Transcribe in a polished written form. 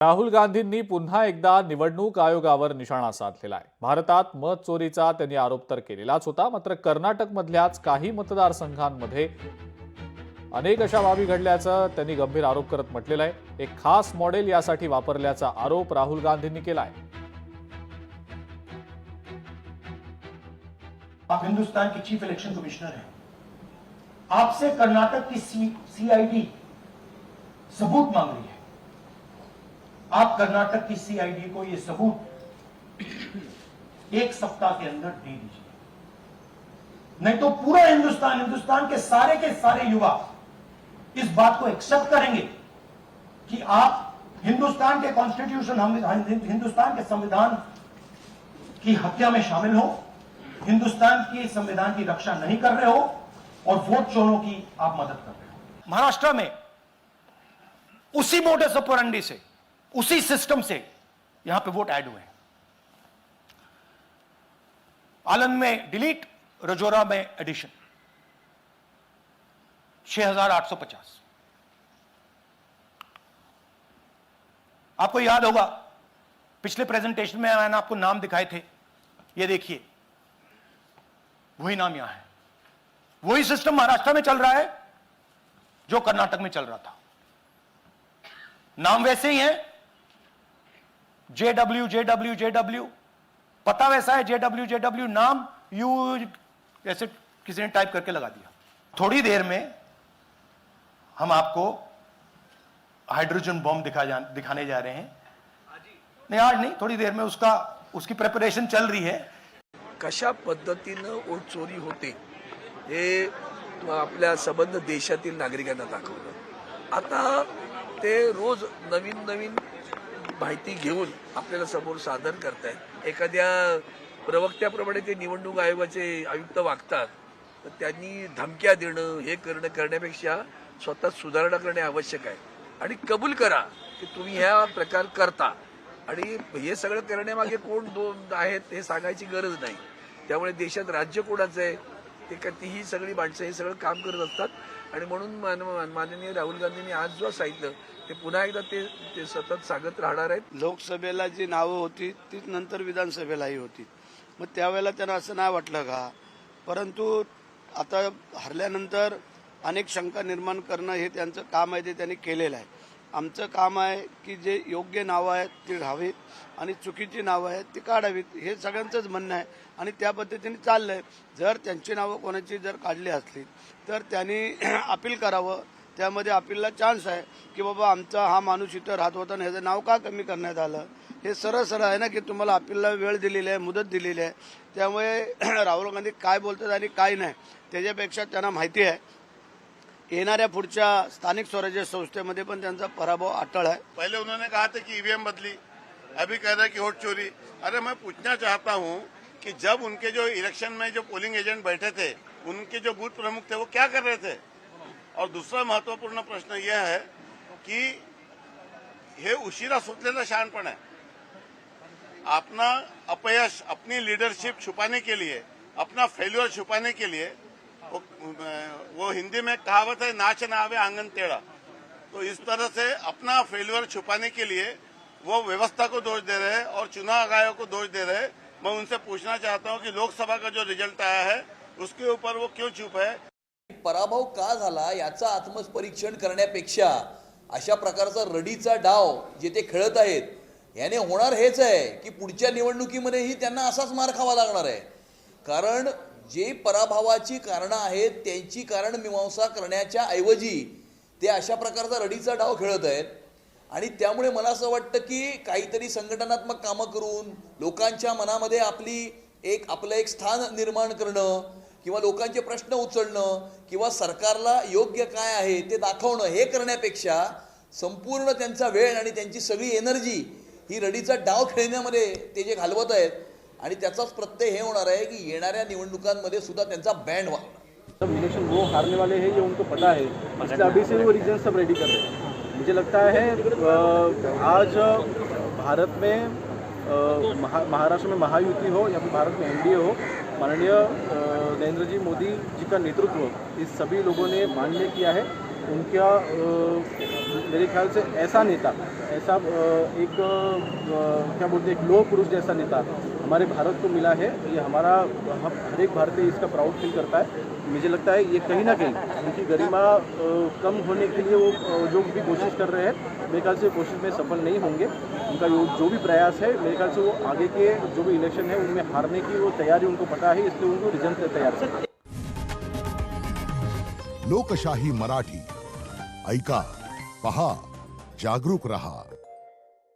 राहुल गांधींनी पुन्हा एकदा निवडणूक आयोगावर निशाणा साधलेला आहे। भारतात मत चोरीचा त्यांनी आरोप तर केलेलाच होता, मात्र कर्नाटकमधल्याच काही मतदारसंघांमध्ये अनेक अशा बाबी घडल्याचं त्यांनी गंभीर आरोप करत म्हटलेलं आहे। एक खास मॉडेल यासाठी वापरल्याचा आरोप राहुल गांधींनी केला आहे। आप हिंदुस्तान के चीफ इलेक्शन कमिश्नर हैं। आपसे कर्नाटक की सीआईडी सबूत मांग रही है। आप कर्नाटक की सीआईडी को ये सबूत एक सप्ताह के अंदर दे दीजिए, नहीं तो पूरा हिंदुस्तान के सारे युवा इस बात को एक्सेप्ट करेंगे कि आप हिंदुस्तान के कॉन्स्टिट्यूशन, हिंदुस्तान के संविधान की हत्या में शामिल हो, हिंदुस्तान की संविधान की रक्षा नहीं कर रहे हो और वोट चोरों की आप मदद कर रहे हो। महाराष्ट्र में उसी मोडस ऑपरेंडी से, उसी सिस्टम से यहां पे वोट ऐड हुए हैं। आलन में डिलीट, रजौरा में एडिशन, 6850। आपको याद होगा पिछले प्रेजेंटेशन में मैंने आपको नाम दिखाए थे, ये देखिए वही नाम यहां है। वही सिस्टम महाराष्ट्र में चल रहा है जो कर्नाटक में चल रहा था। नाम वैसे ही है, जेडब्ल्यू, पता वैसा है, जेडब्ल्यू, नाम यू ऐसे किसी ने टाइप करके लगा दिया। थोड़ी देर में हम आपको हाइड्रोजन बॉम्ब दिखाने जा रहे हैं। नहीं आज नहीं, थोड़ी देर में उसकी प्रिपरेशन चल रही है। कशा पद्धतीनं वोट चोरी होते हे आपल्या संबंध देशातील नागरिकांना दाखवलं। आता ते रोज नवीन माहिती घेऊन आपल्याला समोर सादर करतायत। एखाद्या प्रवक्त्याप्रमाणे ते निवडणूक आयोगाचे आयुक्त वागतात, तर त्यांनी धमक्या देणं हे करण्यापेक्षा स्वतः सुधारणा करणे आवश्यक आहे आणि कबूल करा की तुम्ही ह्या प्रकार करता आणि हे सगळं करण्यामागे कोण दोन आहेत हे सांगायची गरज नाही। त्यामुळे देशात राज्य कोणाचं आहे ते तीही सगळी माणसं हे सगळं काम करत असतात आणि म्हणून माननीय राहुल गांधींनी आज जो सांगितलं ते पुन्हा एकदा ते सतत सांगत राहणार आहेत। लोकसभेला जी नावं होती तीच नंतर विधानसभेलाही होती, मग त्यावेळेला त्यांना असं नाही वाटलं का? परंतु आता हरल्यानंतर अनेक शंका निर्माण करणं हे त्यांचं काम आहे, ते त्यांनी केलेलं आहे। आमचं काम आहे की जे योग्य नावं आहेत ती राहावीत आणि चुकीची नावं आहेत ती काढावीत, हे सगळ्यांचंच म्हणणं आहे आणि त्या पद्धतीने चाललंय। जर त्यांची नावं कोणाची जर काढली असली तर त्यांनी अपील करावं, त्यामध्ये अपीलला चान्स आहे की बाबा आमचा हा माणूस इथं राहत होता आणि ह्याचं नाव का कमी करण्यात आलं। हे सरळ आहे ना की तुम्हाला अपीलला वेळ दिलेली आहे, मुदत दिलेली आहे। त्यामुळे राहुल गांधी काय बोलतात आणि काय नाही त्याच्यापेक्षा त्यांना माहिती आहे येणाऱ्या पुढच्या स्थानिक स्वराज्य संस्थेमध्ये पण त्यांचा पराभव अटळ है। पहले उन्होंने कहा था कि ईवीएम बदली, अभी कह रहे हैं कि वोट चोरी। अरे मैं पूछना चाहता हूं कि जब उनके जो इलेक्शन में जो पोलिंग एजेंट बैठे थे, उनके जो बूथ प्रमुख थे, वो क्या कर रहे थे? और दूसरा महत्वपूर्ण प्रश्न यह है कि हे उशिरा सुचलेलं शहाणपण है। अपना अपयश, अपनी लीडरशिप छुपाने के लिए, अपना फेल्यूर छुपाने के लिए वो हिंदी में कहावत है, नाच ना आवे आंगन टेढ़ा। तो इस तरह से अपना फेल्यूर छुपाने के लिए वो व्यवस्था को दोष दे रहे हैं और चुनाव आयोग को दोष दे रहे हैं। मैं उनसे पूछना चाहता हूं कि लोकसभा का जो रिजल्ट आया है उसके ऊपर वो क्यों चुप है? पराभव का झाला याचा आत्मपरीक्षण करण्यापेक्षा अशा प्रकारचा रडीचा डाव जे ते खेळत आहेत याने होणार हेच आहे की पुढच्या निवडणुकीमध्येही त्यांना असाच मार खावा लागणार आहे। कारण जे पराभवाची कारणं आहेत त्यांची कारण मीमांसा करण्याच्या ऐवजी ते अशा प्रकारचा रडीचा डाव खेळत आहेत आणि त्यामुळे मला असं वाटतं की काहीतरी संघटनात्मक कामं करून लोकांच्या मनामध्ये आपलं एक स्थान निर्माण करणं किंवा लोकांचे प्रश्न उचलणं किंवा सरकारला योग्य काय आहे ते दाखवणं हे करण्यापेक्षा संपूर्ण त्यांचा वेळ आणि त्यांची सगळी एनर्जी ही रडीचा डाव खेळण्यामध्ये ते जे घालवत आहेत आणि त्याचाच प्रत्यय हे होणार आहे की येणाऱ्या निवडणुकांमध्ये सुद्धा त्यांचा बँड वागणार। इलेक्शन वो हारने वाले हैं ये उनको पता है, इसलिए अभी से वो रीजन सब रेडी कर रहे हैं। मुझे लगता है आज भारत में महाराष्ट्र में महायुति हो या फिर भारत में एनडीए हो, माननीय नरेंद्र जी मोदी जी का नेतृत्व इस सभी लोगों ने मान्य किया है उनका मेरे ख्याल से ऐसा नेता, ऐसा एक क्या बोलते हैं, एक लोह पुरुष जैसा नेता हमारे भारत को मिला है। ये हमारा हर एक भारतीय इसका प्राउड फील करता है। मुझे लगता है ये कहीं ना कहीं उनकी गरिमा कम होने के लिए वो जो भी कोशिश कर रहे हैं, मेरे ख्याल से कोशिश में सफल नहीं होंगे। उनका जो भी प्रयास है, मेरे ख्याल से वो आगे के जो भी इलेक्शन है उनमें हारने की वो तैयारी उनको पता है, इसलिए उनको रिजल्ट से तैयार है। लोकशाही मराठी ऐका, पहा, जागरूक रहा।